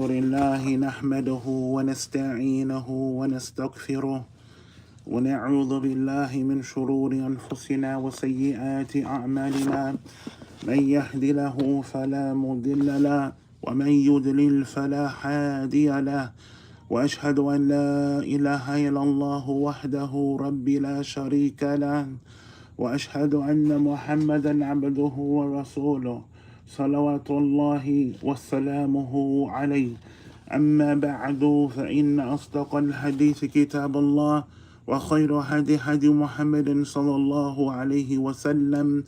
لله نحمده ونستعينه ونستغفره ونعوذ بالله من شرور أنفسنا وسيئات أعمالنا. من يهد له فلا مضل له ومن يضلل فلا هادي له، وأشهد أن لا إله إلا الله وحده رب لا شريك له، وأشهد أن محمدا عبده ورسوله صلوات الله وسلامه عليه. أما بعد، فإن أصدق الحديث كتاب الله، وخير هدي محمد صلى الله عليه وسلم،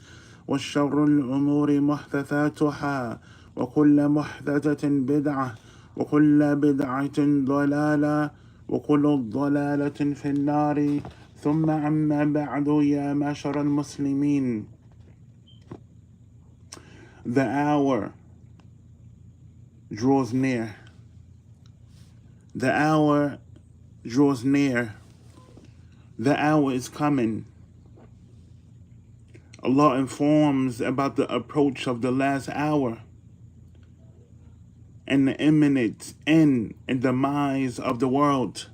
وشر الأمور محدثاتها، وكل محدثة بدعة، وكل بدعة ضلالة، وكل ضلالة في النار. ثم أما بعد، يا معشر المسلمين. The hour draws near. The hour draws near. The hour is coming. Allah informs about the approach of the last hour and the imminent end and demise of the world.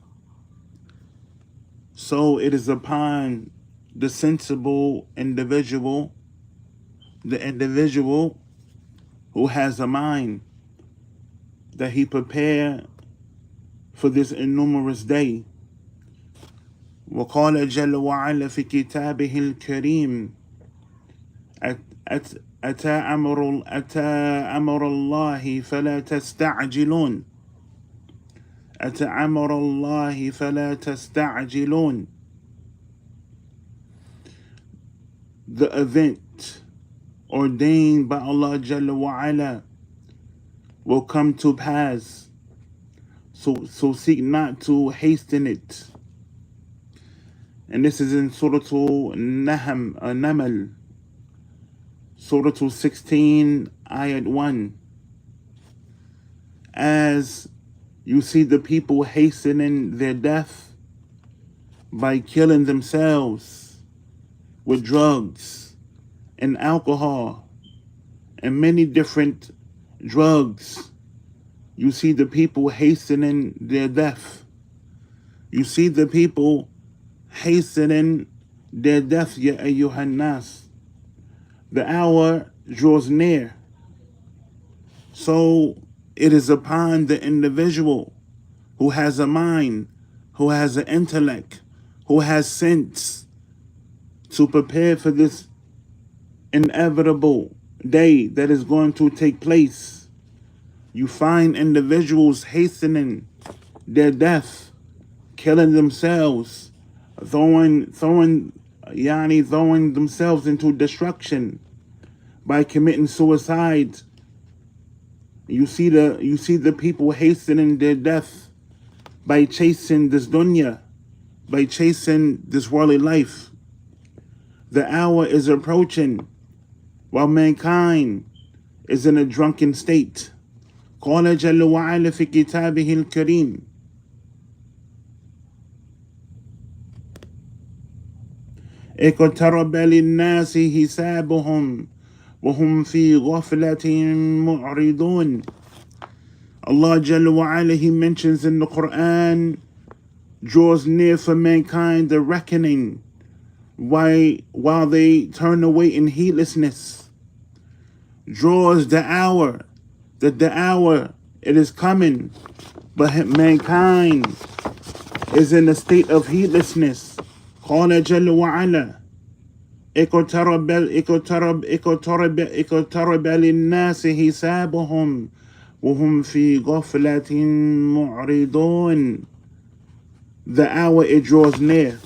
So it is upon the sensible individual, the individual who has a mind, that he prepare for this enormous day. وقال جل وعلا في كتابه الكريم: أتى أمر الله فلا تستعجلون. أتى أمر الله فلا تستعجلون. The event ordained by Allah Jalla wa'ala will come to pass, so seek not to hasten it. And this is in Surah Namal, Surah 16, Ayat 1. As you see the people hastening their death by killing themselves with drugs and alcohol and many different drugs. You see the people hastening their death. You see the people hastening their death, ya ayyuhan nas. The hour draws near. So it is upon the individual who has a mind, who has an intellect, who has sense, to prepare for this inevitable day that is going to take place. You find individuals hastening their death, killing themselves, throwing themselves into destruction by committing suicide. You see the people hastening their death by chasing this dunya, by chasing this worldly life. The hour is approaching while mankind is in a drunken state. قال جل وعلا في كتابه الكريم: اقترب للناس حسابهم وهم في غفلة معرضون. Allah Jalla wa'ala, He mentions in the Quran, draws near for mankind the reckoning while they turn away in heedlessness. Draws the hour, that the hour, it is coming, but mankind is in a state of heedlessness. قال جل وعلا: اقترب للناس حسابهم وهم في غفلة معرضون. The hour, it draws near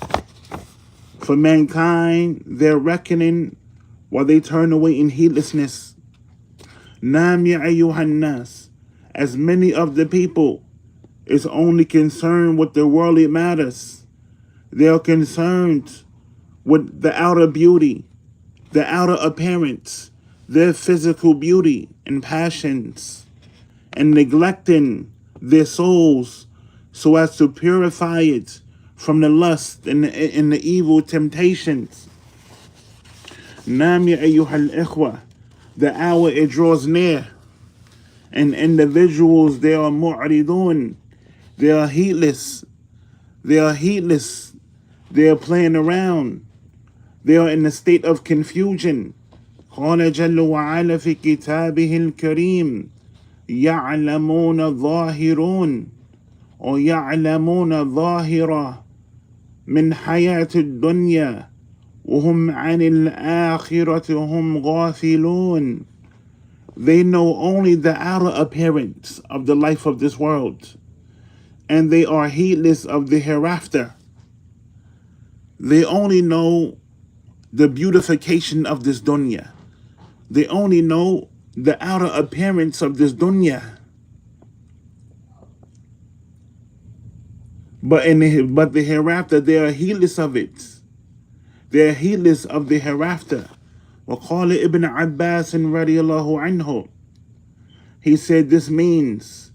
for mankind, their reckoning while they turn away in heedlessness. Nam ya ayyuhan nas, as many of the people is only concerned with the worldly matters. They are concerned with the outer beauty, the outer appearance, their physical beauty and passions, and neglecting their souls so as to purify it from the lust and the evil temptations. Nam ya ayyuhal ikhwa, the hour, it draws near. And individuals, they are mu'ridun. They are heedless. They are heedless. They are playing around. They are in a state of confusion. قال جل وعلا في كتابه الكريم يعلمون ظاهرون أو يعلمون ظاهرة من حياة الدنيا وهم عن الآخرة هم غافلون. They know only the outer appearance of the life of this world, and they are heedless of the hereafter. They only know the beautification of this dunya. They only know the outer appearance of this dunya. But the hereafter, they are heedless of it. They are heedless of the hereafter. وقال ابن عباس رضي الله عنه, he said this means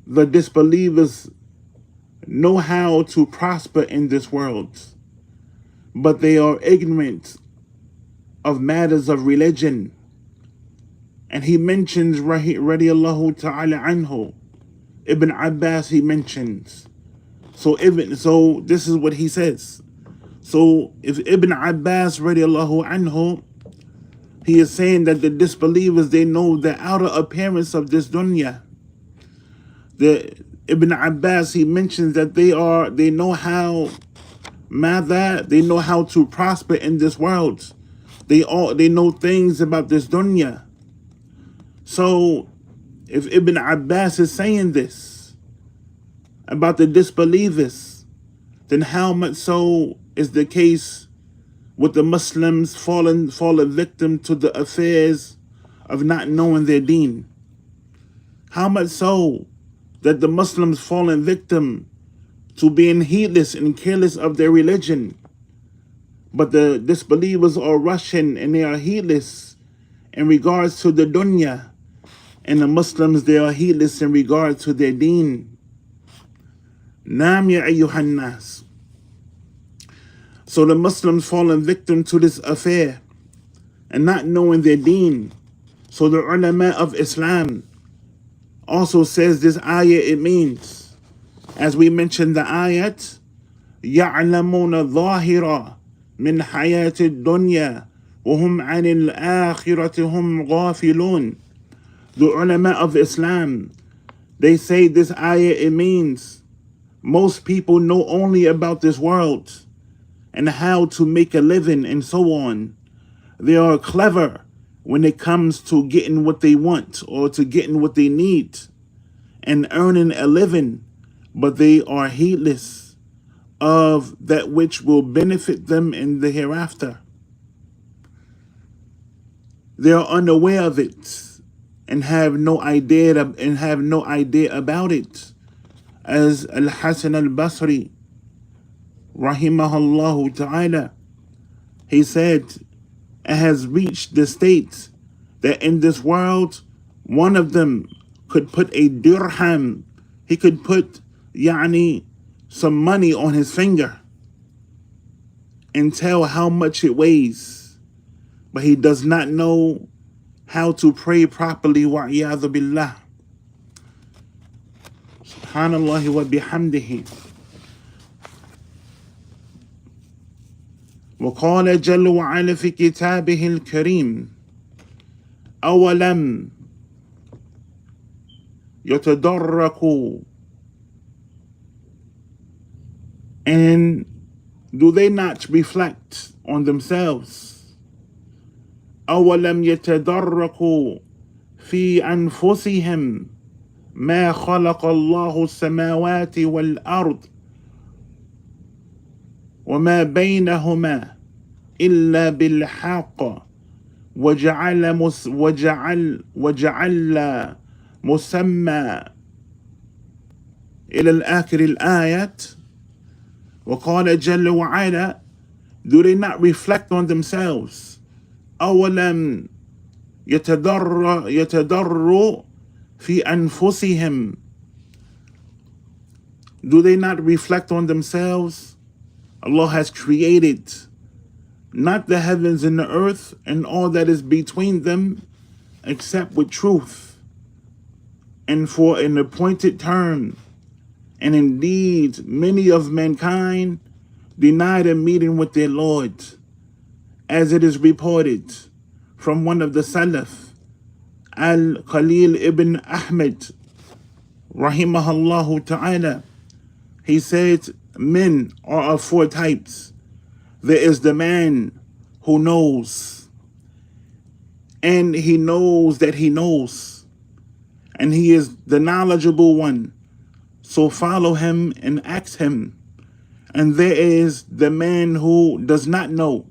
the disbelievers know how to prosper in this world, but they are ignorant of matters of religion. And he mentions radiallahu ta'ala anhu, Ibn Abbas, he mentions. So this is what he says. So if Ibn Abbas radiallahu anhu, he is saying that the disbelievers, they know the outer appearance of this dunya. The Ibn Abbas, he mentions that they know how to prosper in this world. They know things about this dunya. So if Ibn Abbas is saying this about the disbelievers, then how much so is the case with the Muslims fallen victim to the affairs of not knowing their deen? How much so that the Muslims fallen victim to being heedless and careless of their religion, but the disbelievers are rushing and they are heedless in regards to the dunya, and the Muslims, they are heedless in regard to their deen. Naam ya ayyuhan nas. So the Muslims fallen victim to this affair and not knowing their deen. So the ulama of Islam also says this ayah, it means, as we mentioned the ayat, يَعْلَمُونَ ظَاهِرًا مِنْ حَيَاةِ الدُّنْيَا وَهُمْ عَنِ الْآخِرَةِ هُمْ غَافِلُونَ. The ulama of Islam, they say this ayah, it means most people know only about this world and how to make a living and so on. They are clever when it comes to getting what they want or to getting what they need and earning a living, but they are heedless of that which will benefit them in the hereafter. They are unaware of it and have no idea about it. As Al-Hasan al-Basri rahimahullah ta'ala, he said, it has reached the state that in this world, one of them could put a dirham, he could put some money on his finger and tell how much it weighs, but he does not know how to pray properly. Wa'iyadhu billah. Subhanallah wa bihamdihi. وقال جل وعلا في كتابه الكريم أولم يتدركوا. And do they not reflect on themselves? أولم يتدركوا في أنفسهم ما خلق الله السماوات والأرض وما بينهما إلا بالحق وجعل مسمى إلى الآخر الآيات. وقال جل وعلا, do they not reflect on themselves? أولم يتضروا في أنفسهم. Do they not reflect on themselves? Allah has created not the heavens and the earth and all that is between them, except with truth and for an appointed term. And indeed, many of mankind denied a meeting with their Lord, as it is reported from one of the Salaf, Al-Khalil ibn Ahmed, rahimahullah ta'ala. He said, men are of four types. There is the man who knows, and he knows that he knows, and he is the knowledgeable one. So follow him and ask him. And there is the man who does not know,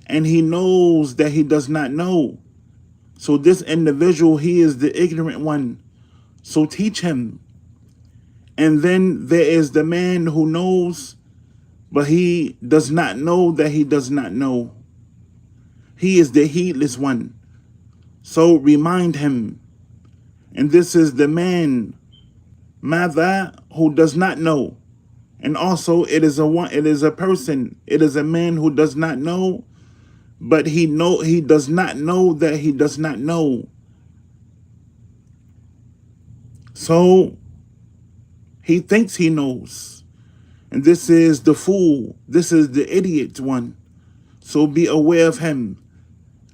and he knows that he does not know. So this individual, he is the ignorant one. So teach him. And then there is the man who knows, but he does not know that he does not know. He is the heedless one. So remind him. And this is the man, Mada, who does not know. And also it is a person, it is a man who does not know, but he does not know that he does not know. So he thinks he knows. And this is the fool, this is the idiot one. So be aware of him.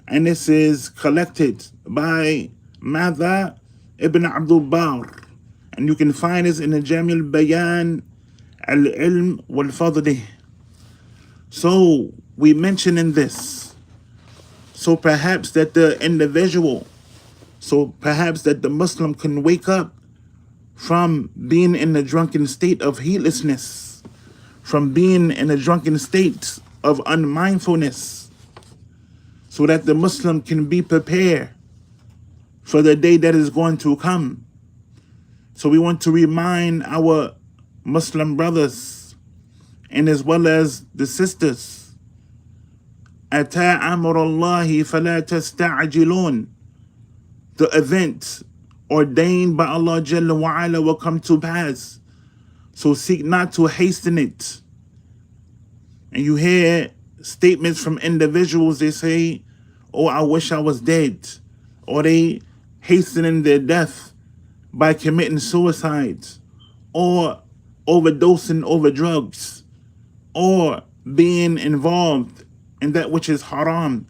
And this is collected by Mada ibn Abdul Bar. And you can find this in the Jamil Bayan Al-Ilm Wal-Fadli. So we mention in this, so perhaps that the individual, so perhaps that the Muslim can wake up from being in a drunken state of heedlessness, from being in a drunken state of unmindfulness, so that the Muslim can be prepared for the day that is going to come. So we want to remind our Muslim brothers and as well as the sisters, Ata Amrullahi fala tasta'jilun. The event ordained by Allah Jalla wa Ala will come to pass. So seek not to hasten it. And you hear statements from individuals, they say, oh, I wish I was dead. Or they hastening their death by committing suicide, or overdosing over drugs, or being involved in that which is haram,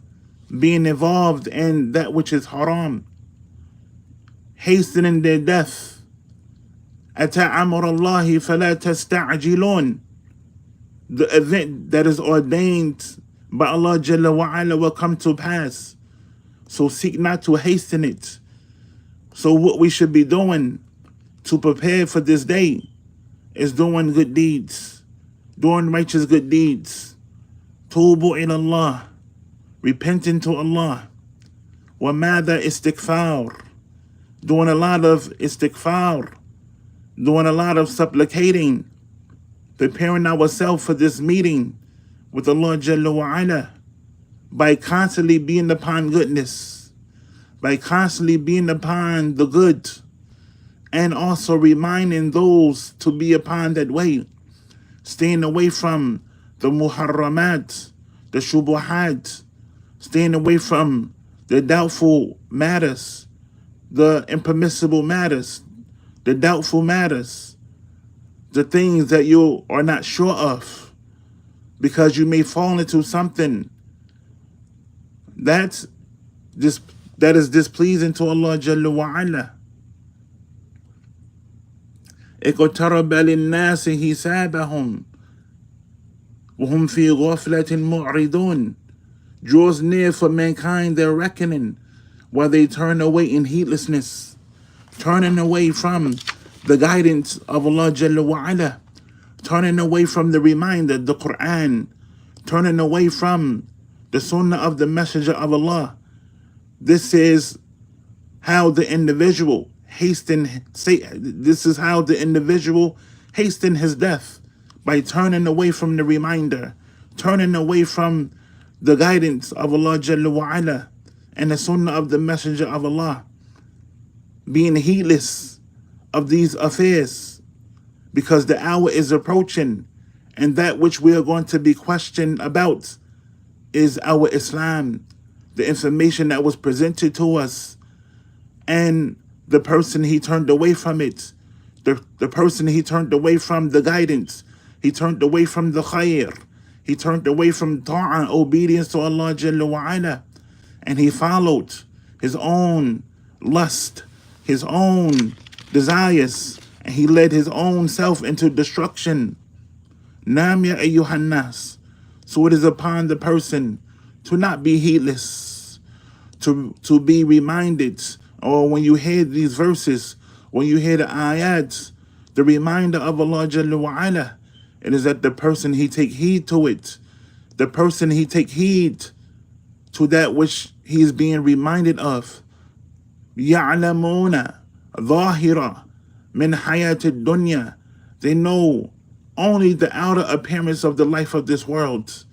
being involved in that which is haram, hastening their death. Ata amrullahi fala tasta'jilun. The event that is ordained by Allah Jalla wa Ala will come to pass. So seek not to hasten it. So what we should be doing to prepare for this day is doing good deeds, doing righteous good deeds. Tubu ilallah, repenting to Allah. Wa mada istighfar, doing a lot of istighfar, doing a lot of supplicating, preparing ourselves for this meeting with Allah Jalla wa Ala by constantly being upon goodness, by constantly being upon the good, and also reminding those to be upon that way, staying away from the muharramat, the shubuhat, staying away from the doubtful matters, the impermissible matters, the doubtful matters, the things that you are not sure of, because you may fall into something that is displeasing to Allah Jalla wa Ala. اقترب للناس حسابهم وهم في غفلة معرضون. Draws near for mankind their reckoning, while they turn away in heedlessness, turning away from the guidance of Allah Jalla wa Ala, turning away from the reminder, the Quran, turning away from the Sunnah of the Messenger of Allah. This is how the individual hasten his death, by turning away from the reminder, turning away from the guidance of Allah Jalla wa Ala and the Sunnah of the Messenger of Allah, being heedless of these affairs, because the hour is approaching, and that which we are going to be questioned about is our Islam. the information that was presented to us, and the person he turned away from it, the person he turned away from the guidance, he turned away from the khair, he turned away from ta'ah, obedience to Allah Jalla wa Ala, and he followed his own lust, his own desires, and he led his own self into destruction. Nam ya ayyuhan nas. So it is upon the person to not be heedless, to be reminded, or when you hear these verses, when you hear the ayats, the reminder of Allah Jalla wa Ala, it is that the person he take heed to it, the person he take heed to that which he is being reminded of. يَعْلَمُونَ ظَاهِرًا مِنْ حَيَاةِ الدُّنْيَا. They know only the outer appearance of the life of this world.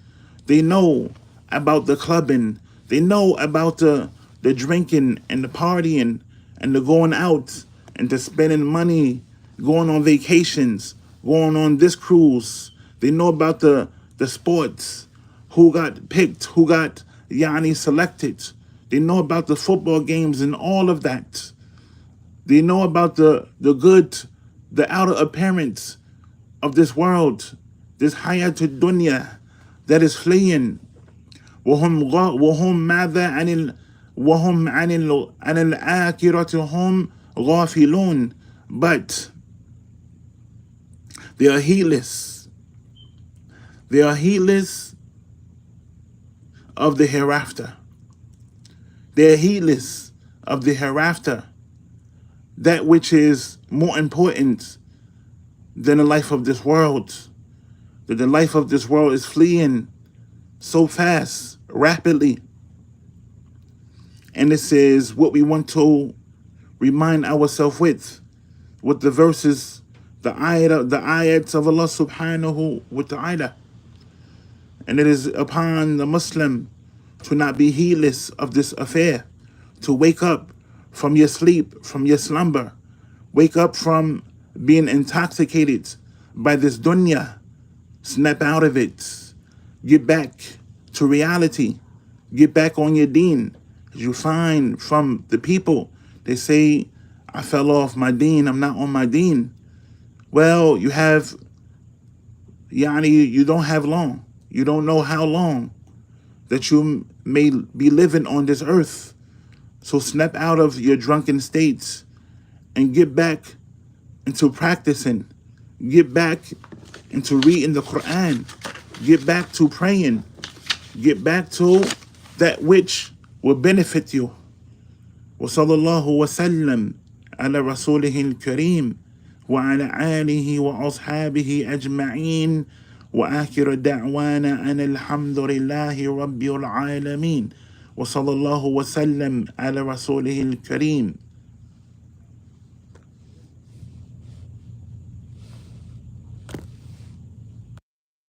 They know about the clubbing. They know about the drinking and the partying and the going out and the spending money, going on vacations, going on this cruise. They know about the sports, who got picked, who got selected. They know about the football games and all of that. They know about the good, the outer appearance of this world, this hayatul dunya that is fleeing. وهم ماذا عن الآخرة هم غافلون. But they are heedless. They are heedless of the hereafter. They are heedless of the hereafter, that which is more important than the life of this world. That the life of this world is fleeing so fast, rapidly. And this is what we want to remind ourselves with the verses, the ayats of Allah subhanahu wa ta'ala. And it is upon the Muslim to not be heedless of this affair, to wake up from your sleep, from your slumber, wake up from being intoxicated by this dunya, snap out of it, get back to reality, get back on your deen. As you find from the people, they say, I fell off my deen, I'm not on my deen. Well, you don't have long. You don't know how long that you may be living on this earth. So snap out of your drunken states and get back into practicing. Get back into reading the Quran. Get back to praying. Get back to that which will benefit you. وصلى الله وسلم على رسوله الكريم وعلى آله وأصحابه أجمعين وآخر دعوانا أن الحمد لله رب العالمين وصلى الله وسلم على رسوله الكريم.